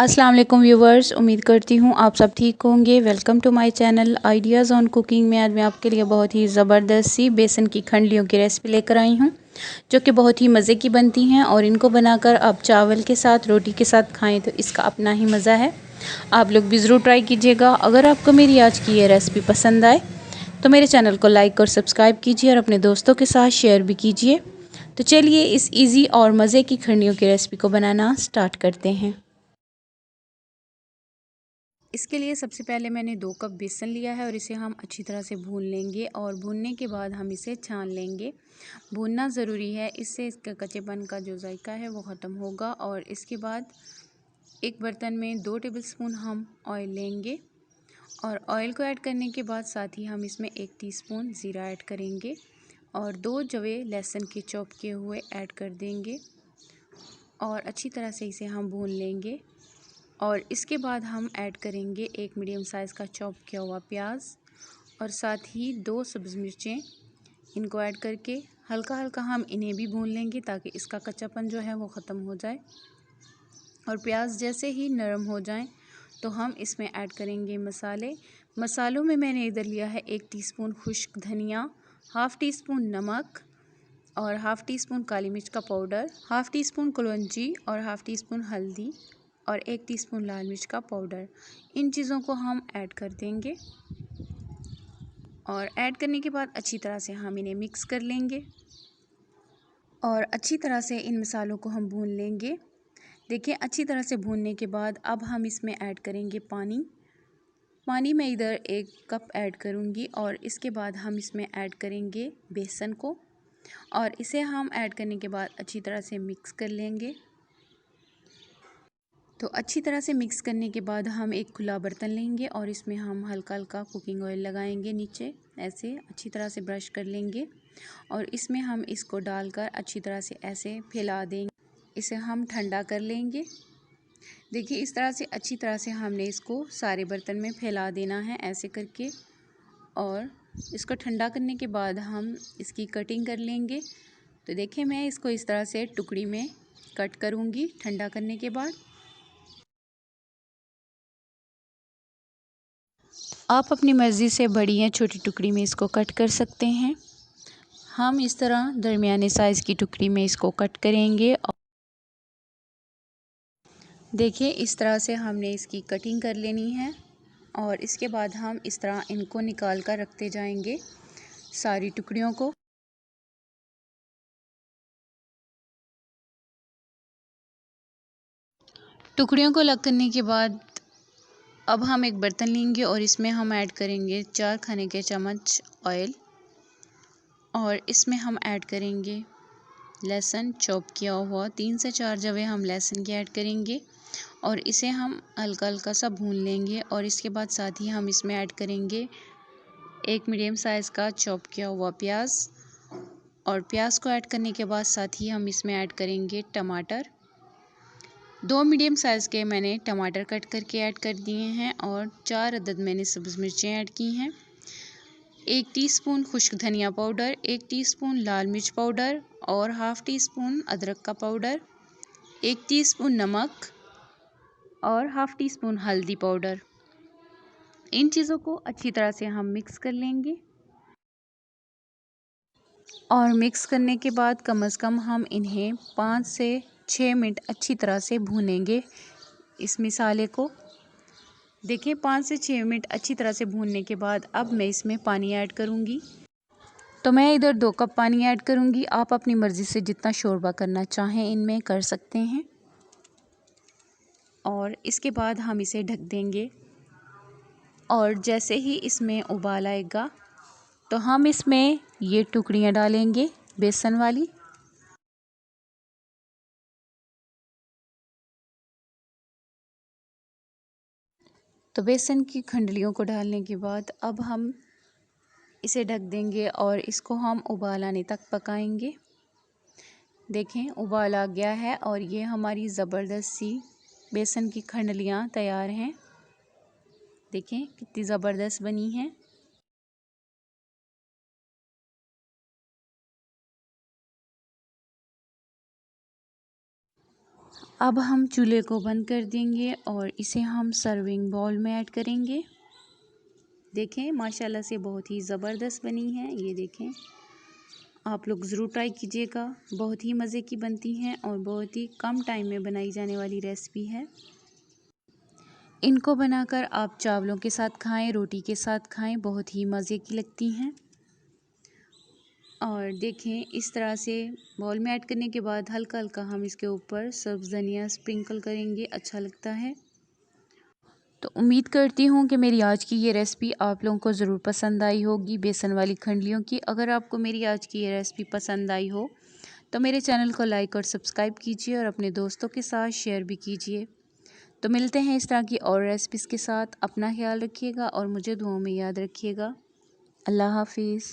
अस्सलाम वालेकुम व्यूवर्स, उम्मीद करती हूँ आप सब ठीक होंगे। Welcome to my channel ideas on cooking में आज मैं आपके लिए बहुत ही ज़बरदस्त सी बेसन की खंडलियों की रेसिपी लेकर आई हूँ, जो कि बहुत ही मज़े की बनती हैं और इनको बनाकर आप चावल के साथ, रोटी के साथ खाएं तो इसका अपना ही मज़ा है। आप लोग भी ज़रूर ट्राई कीजिएगा। अगर आपको मेरी आज की ये रेसिपी पसंद आए तो मेरे चैनल को लाइक और सब्सक्राइब कीजिए और अपने दोस्तों के साथ शेयर भी कीजिए। तो चलिए इस ईज़ी और मज़े की खंडलियों की रेसिपी को बनाना स्टार्ट करते हैं। इसके लिए सबसे पहले मैंने 2 कप बेसन लिया है और इसे हम अच्छी तरह से भून लेंगे और भूनने के बाद हम इसे छान लेंगे। भूनना ज़रूरी है, इससे इसका कच्चेपन का जो जायका है वो ख़त्म होगा। और इसके बाद एक बर्तन में 2 टेबलस्पून हम ऑयल लेंगे और ऑयल को ऐड करने के बाद साथ ही हम इसमें 1 टीस्पून ज़ीरा ऐड करेंगे और 2 जवे लहसुन के चॉप किए हुए ऐड कर देंगे और अच्छी तरह से इसे हम भून लेंगे। और इसके बाद हम ऐड करेंगे 1 मीडियम साइज़ का चॉप किया हुआ प्याज और साथ ही 2 सब्ज़ मिर्चें। इनको ऐड करके हल्का हल्का हम इन्हें भी भून लेंगे ताकि इसका कच्चापन जो है वो ख़त्म हो जाए। और प्याज जैसे ही नरम हो जाएं तो हम इसमें ऐड करेंगे मसाले। मसालों में मैंने इधर लिया है 1 टीस्पून खुश्क धनिया, हाफ़ टी स्पून नमक और हाफ़ टी स्पून काली मिर्च का पाउडर, हाफ़ टी स्पून कलौंजी और हाफ़ टी स्पून हल्दी और 1 टीस्पून लाल मिर्च का पाउडर। इन चीज़ों को हम ऐड कर देंगे और ऐड करने के बाद अच्छी तरह से हम इन्हें मिक्स कर लेंगे और अच्छी तरह से इन मसालों को हम भून लेंगे। देखिए अच्छी तरह से भूनने के बाद अब हम इसमें ऐड करेंगे पानी। पानी मैं इधर 1 कप ऐड करूँगी और इसके बाद हम इसमें ऐड करेंगे बेसन को और इसे हम ऐड करने के बाद अच्छी तरह से मिक्स कर लेंगे। तो अच्छी तरह से मिक्स करने के बाद हम एक खुला बर्तन लेंगे और इसमें हम हल्का हल्का कुकिंग ऑयल लगाएंगे नीचे, ऐसे अच्छी तरह से ब्रश कर लेंगे और इसमें हम इसको डालकर अच्छी तरह से ऐसे फैला देंगे। इसे हम ठंडा कर लेंगे। देखिए इस तरह से अच्छी तरह से हमने इसको सारे बर्तन में फैला देना है ऐसे करके और इसको ठंडा करने के बाद हम इसकी कटिंग कर लेंगे। तो देखिए मैं इसको इस तरह से टुकड़ी में कट करूँगी ठंडा करने के बाद। आप अपनी मर्ज़ी से बड़ी या छोटी टुकड़ी में इसको कट कर सकते हैं। हम इस तरह दरमियाने साइज़ की टुकड़ी में इसको कट करेंगे और देखिए इस तरह से हमने इसकी कटिंग कर लेनी है और इसके बाद हम इस तरह इनको निकाल कर रखते जाएंगे सारी टुकड़ियों को। टुकड़ियों को अलग करने के बाद अब हम एक बर्तन लेंगे और इसमें हम ऐड करेंगे 4 खाने के चम्मच ऑयल और इसमें हम ऐड करेंगे लहसुन चॉप किया हुआ, 3 से 4 जवे हम लहसुन की ऐड करेंगे और इसे हम हल्का हल्का सा भून लेंगे। और इसके बाद साथ ही हम इसमें ऐड करेंगे 1 मीडियम साइज़ का चॉप किया हुआ प्याज और प्याज को ऐड करने के बाद साथ ही हम इसमें ऐड करेंगे टमाटर। 2 मीडियम साइज़ के मैंने टमाटर कट करके ऐड कर दिए हैं और 4 अदद मैंने सब्ज़ मिर्चें ऐड की हैं। 1 टीस्पून खुश्क धनिया पाउडर, 1 टीस्पून लाल मिर्च पाउडर और हाफ़ टी स्पून अदरक का पाउडर, 1 टीस्पून नमक और हाफ़ टी स्पून हल्दी पाउडर। इन चीज़ों को अच्छी तरह से हम मिक्स कर लेंगे और मिक्स करने के बाद कम से कम हम इन्हें 5 से 6 मिनट अच्छी तरह से भूनेंगे इस मसाले को। देखिए 5 से 6 मिनट अच्छी तरह से भूनने के बाद अब मैं इसमें पानी ऐड करूँगी। तो मैं इधर 2 कप पानी ऐड करूँगी। आप अपनी मर्ज़ी से जितना शोरबा करना चाहें इनमें कर सकते हैं और इसके बाद हम इसे ढक देंगे और जैसे ही इसमें उबाल आएगा तो हम इसमें ये टुकड़ियाँ डालेंगे बेसन वाली। तो बेसन की खंडलियों को डालने के बाद अब हम इसे ढक देंगे और इसको हम उबाल आने तक पकाएंगे। देखें उबाल आ गया है और ये हमारी ज़बरदस्त सी बेसन की खंडलियाँ तैयार हैं। देखें कितनी ज़बरदस्त बनी हैं। अब हम चूल्हे को बंद कर देंगे और इसे हम सर्विंग बाउल में ऐड करेंगे। देखें माशाल्लाह से बहुत ही ज़बरदस्त बनी है। ये देखें, आप लोग ज़रूर ट्राई कीजिएगा। बहुत ही मज़े की बनती हैं और बहुत ही कम टाइम में बनाई जाने वाली रेसिपी है। इनको बनाकर आप चावलों के साथ खाएं, रोटी के साथ खाएं, बहुत ही मज़े की लगती हैं। और देखें इस तरह से बाउल में ऐड करने के बाद हल्का हल्का हम इसके ऊपर सब्ज़ धनिया स्प्रिंकल करेंगे, अच्छा लगता है। तो उम्मीद करती हूँ कि मेरी आज की ये रेसिपी आप लोगों को ज़रूर पसंद आई होगी, बेसन वाली खंडलियों की। अगर आपको मेरी आज की ये रेसिपी पसंद आई हो तो मेरे चैनल को लाइक और सब्सक्राइब कीजिए और अपने दोस्तों के साथ शेयर भी कीजिए। तो मिलते हैं इस तरह की और रेसिपीज़ के साथ। अपना ख्याल रखिएगा और मुझे दुआओं में याद रखिएगा। अल्लाह हाफिज़।